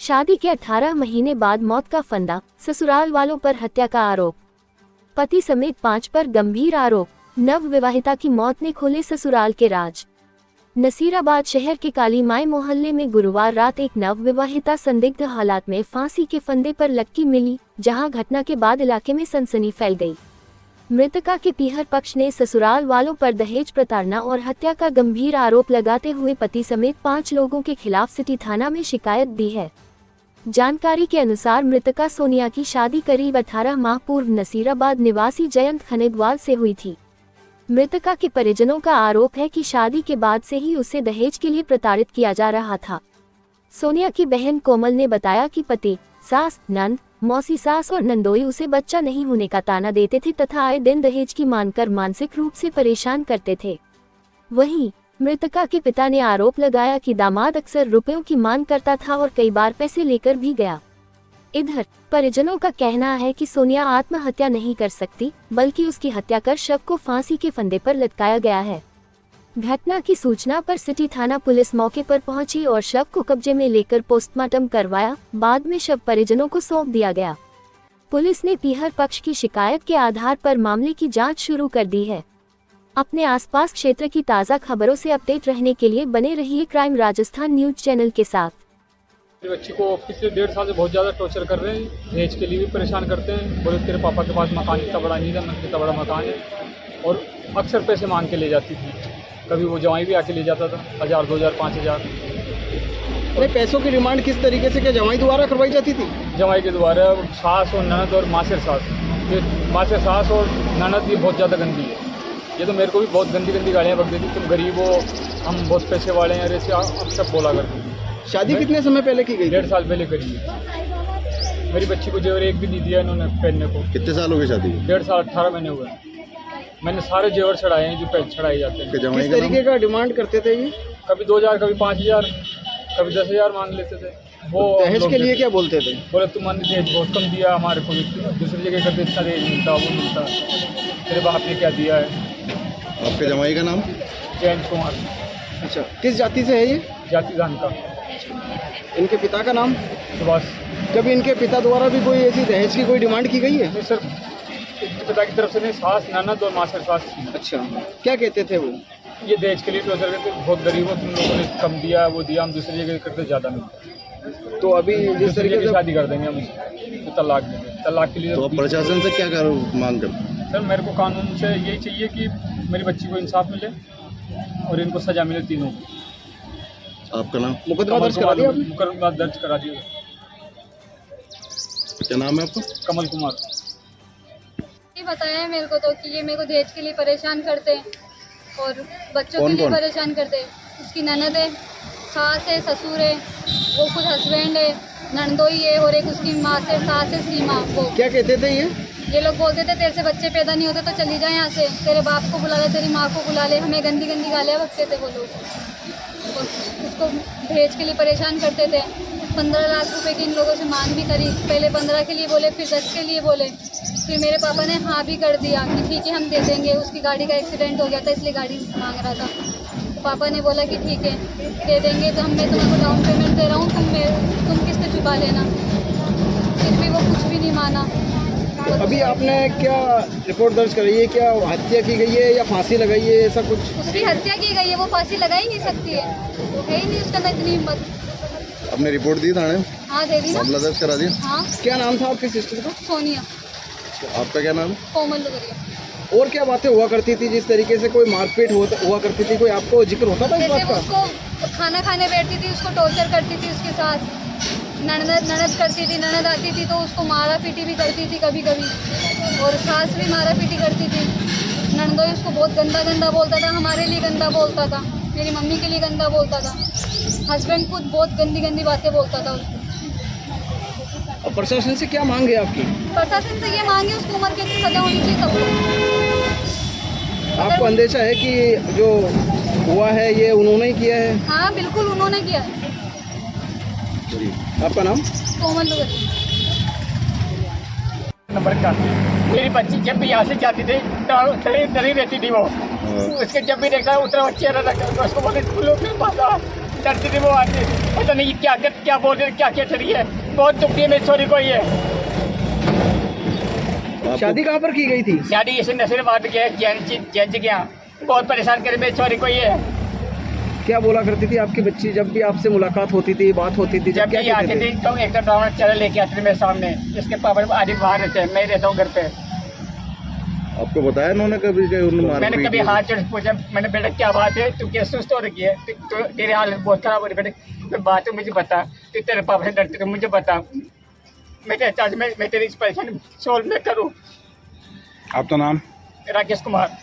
शादी के 18 महीने बाद मौत का फंदा, ससुराल वालों पर हत्या का आरोप। पति समेत 5 पर गंभीर आरोप। नव विवाहिता की मौत ने खोले ससुराल के राज। नसीराबाद शहर के काली माई मोहल्ले में गुरुवार रात एक नव विवाहिता संदिग्ध हालात में फांसी के फंदे पर लटकी मिली, जहां घटना के बाद इलाके में सनसनी फैल गई। मृतका के पीहर पक्ष ने ससुराल वालों पर दहेज प्रताड़ना और हत्या का गंभीर आरोप लगाते हुए पति समेत 5 लोगों के खिलाफ सिटी थाना में शिकायत दी है। जानकारी के अनुसार मृतका सोनिया की शादी करीब 18 माह पूर्व नसीराबाद निवासी जयंत खनिगवाल से हुई थी। मृतका के परिजनों का आरोप है कि शादी के बाद से ही उसे दहेज के लिए प्रताड़ित किया जा रहा था। सोनिया की बहन कोमल ने बताया कि पति, सास, नंद, मौसी सास और नंदोई उसे बच्चा नहीं होने का ताना देते थे तथा आए दिन दहेज की मांगकर मानसिक रूप से परेशान करते थे। वहीं मृतका के पिता ने आरोप लगाया कि दामाद अक्सर रुपयों की मांग करता था और कई बार पैसे लेकर भी गया। इधर परिजनों का कहना है कि सोनिया आत्महत्या नहीं कर सकती, बल्कि उसकी हत्या कर शव को फांसी के फंदे पर लटकाया गया है। घटना की सूचना पर सिटी थाना पुलिस मौके पर पहुंची और शव को कब्जे में लेकर पोस्टमार्टम करवाया। बाद में शव परिजनों को सौंप दिया गया। पुलिस ने पीहर पक्ष की शिकायत के आधार पर मामले की जांच शुरू कर दी है। अपने आसपास क्षेत्र की ताज़ा खबरों से अपडेट रहने के लिए बने रहिए क्राइम राजस्थान न्यूज चैनल के साथ। बच्ची को पिछले 1.5 साल से बहुत ज़्यादा टॉर्चर कर रहे हैं, दहेज के लिए भी परेशान करते हैं। बोले तेरे पापा के पास मकान इतना बड़ा नहीं था, मतलब इतना बड़ा मकान है, और अक्सर पैसे मांग के ले जाती थी। कभी वो जवाई भी आके ले जाता था, 1000, 2000, 5000। नहीं, पैसों की डिमांड किस तरीके से, क्या जवाई द्वारा करवाई जाती थी? जवाई के द्वारा। सास और ननद और मासेर सास, ये मासेर सास और ननद ये बहुत ज़्यादा गंदी है। ये तो मेरे को भी बहुत गंदी गंदी गालियाँ बक देती, तुम गरीब हो, हम बहुत पैसे वाले हैं, ऐसे अब सब बोला करती। शादी कितने समय पहले की गई? 1.5 साल पहले करी है। मेरी बच्ची को जेवर एक भी नहीं दिया इन्होंने पहनने को। कितने साल हो गए शादी को? 1.5 साल, 18 महीने हुए। मैंने सारे जेवर चढ़ाए हैं जो पहले चढ़ाए जाते हैं। किस तरीके का डिमांड करते थे ये? कभी 2000, कभी 5000, कभी 10,000 मांग लेते थे। वो दहेज के लिए क्या बोलते थे? बोले तुम्हारे दहेज बहुत कम दिया, हमारे को दूसरी जगह करते इतना दहेज मिलता, वो मिलता, तेरे बाप ने क्या दिया है। आपके जमाई का नाम? जयंत कुमार। अच्छा, किस जाति से है ये? जाति दान का। इनके पिता का नाम? सुभाष। कभी इनके पिता द्वारा भी कोई ऐसी दहेज की कोई डिमांड की गई है? नहीं सर, इनके पिता की तरफ से नहीं, सास, ननद और मासर सास थी। अच्छा, क्या कहते थे वो? ये दहेज के लिए टॉर्चर करते, बहुत गरीब हो तुम लोगों ने, कम दिया, वो दिया, हम दूसरी जगह करते ज़्यादा मिलता। तो अभी जिस तरीके से शादी कर देंगे हम, तो तलाक देंगे। तलाक के लिए तो प्रशासन से क्या मांग करते? सर मेरे को कानून से यही चाहिए कि मेरी बच्ची को इंसाफ मिले और इनको सजा मिले तीनों को। आपका नाम? मुकदमा दर्ज करा दिया? मुकदमा दर्ज करा दिया। क्या नाम है आपका? कमल कुमार। ये बताया है मेरे को तो कि ये मेरे को दहेज के लिए परेशान करते हैं और बच्चों के लिए परेशान करते हैं। उसकी ननद है, सास है, ससुर है, वो खुद हस्बैंड है, नंदोई है, और एक उसकी माँ से सास है, सीमा। वो क्या कहते थे ये लोग बोलते थे तेरे से बच्चे पैदा नहीं होते तो चली जाए यहाँ से, तेरे बाप को बुला ले, तेरी माँ को बुला ले। हमें गंदी गंदी गालियाँ बकते थे वो लोग। उसको दहेज के लिए परेशान करते थे। 15 लाख रुपए की इन लोगों से मांग भी करी। पहले 15 के लिए बोले, फिर 10 के लिए बोले। फिर मेरे पापा ने हाँ भी कर दिया कि ठीक है हम दे देंगे। उसकी गाड़ी का एक्सीडेंट हो गया था इसलिए गाड़ी मांग रहा था। तो पापा ने बोला कि ठीक है दे देंगे, तो मैं तुम्हें डाउन पेमेंट दे रहा हूँ, तुम किस्त चुका लेना। फिर भी वो कुछ भी नहीं माना। अभी आपने क्या रिपोर्ट दर्ज कराई है? क्या हत्या की गई है या फांसी लगाई है, ऐसा कुछ? उसकी हत्या की गई है, वो फांसी लगा ही नहीं सकती है ही नहीं उसके अंदर इतनी हिम्मत। आपने रिपोर्ट दी थाने? हाँ दे दी ना। मामला दर्ज करा दिया? हाँ। क्या नाम था आपकी सिस्टर का? सोनिया। आपका क्या नाम है? कोमल लुगरिया। और क्या बातें हुआ करती थी जिस तरीके से कोई मारपीट हुआ करती थी? कोई आपको जिक्र होता था इस जैसे बात का? उसको खाना खाने बैठती थी, उसको टॉर्चर करती थी उसके साथ। ननद करती थी, ननद आती थी तो उसको मारा पीटी भी करती थी कभी कभी, और सास भी मारा पीटी करती थी। ननदोई उसको बहुत गंदा गंदा बोलता था, हमारे लिए गंदा बोलता था, मेरी मम्मी के लिए गंदा बोलता था। हस्बैंड खुद बहुत गंदी गंदी बातें बोलता था उसको। और प्रशासन से क्या मांग है आपकी? प्रशासन से ये मांगे उसको उम्र कैसे सजा होनी चाहिए सबको। आपको अंदेशा है कि जो हुआ है ये उन्होंने ही किया है? हाँ बिल्कुल उन्होंने किया है। आपका नाम? कोमल लुगरिया। नंबर का मेरी बच्ची जब भी यहाँ से जाती थी डरी रहती थी वो। उसके जब भी देखा उतना चेहरा रखा, उसको बोले तुम लोग मेरे पास आओ, डरती थी वो आती, पता नहीं क्या बोल रही क्या चली है, बहुत दुखी है मेरी छोरी को ये। शादी कहाँ पर की गई थी? शादी इसे नशे मार गया जैन जी गया, बहुत परेशान करे मेरी छोरी को ये। क्या बोला करती थी आपकी बच्ची जब भी आपसे मुलाकात होती थी, बात होती थी, जब क्या भी आती कहते थी तो एक ड्रामा चैनल लेके आते थे मेरे सामने, इसके पापा आदि बाहर रहते हैं, मैं रहता हूँ घर पे। आपको बताया उन्होंने कभी कि उन्होंने मार मैंने पीट कभी की? हाथ जोड़ पूछा, मैंने बेटा क्या बात है, तू क्या सुस्त हो रही है, तो तेरे हालत बहुत खराब हो रही है बेटे, कोई बात है मुझे बता, तू तेरे पापा से डरते थे मुझे बता, मैं क्या चाहता मैं तेरी इस परेशानी सोल्व में करूँ। आपका नाम? राकेश कुमार।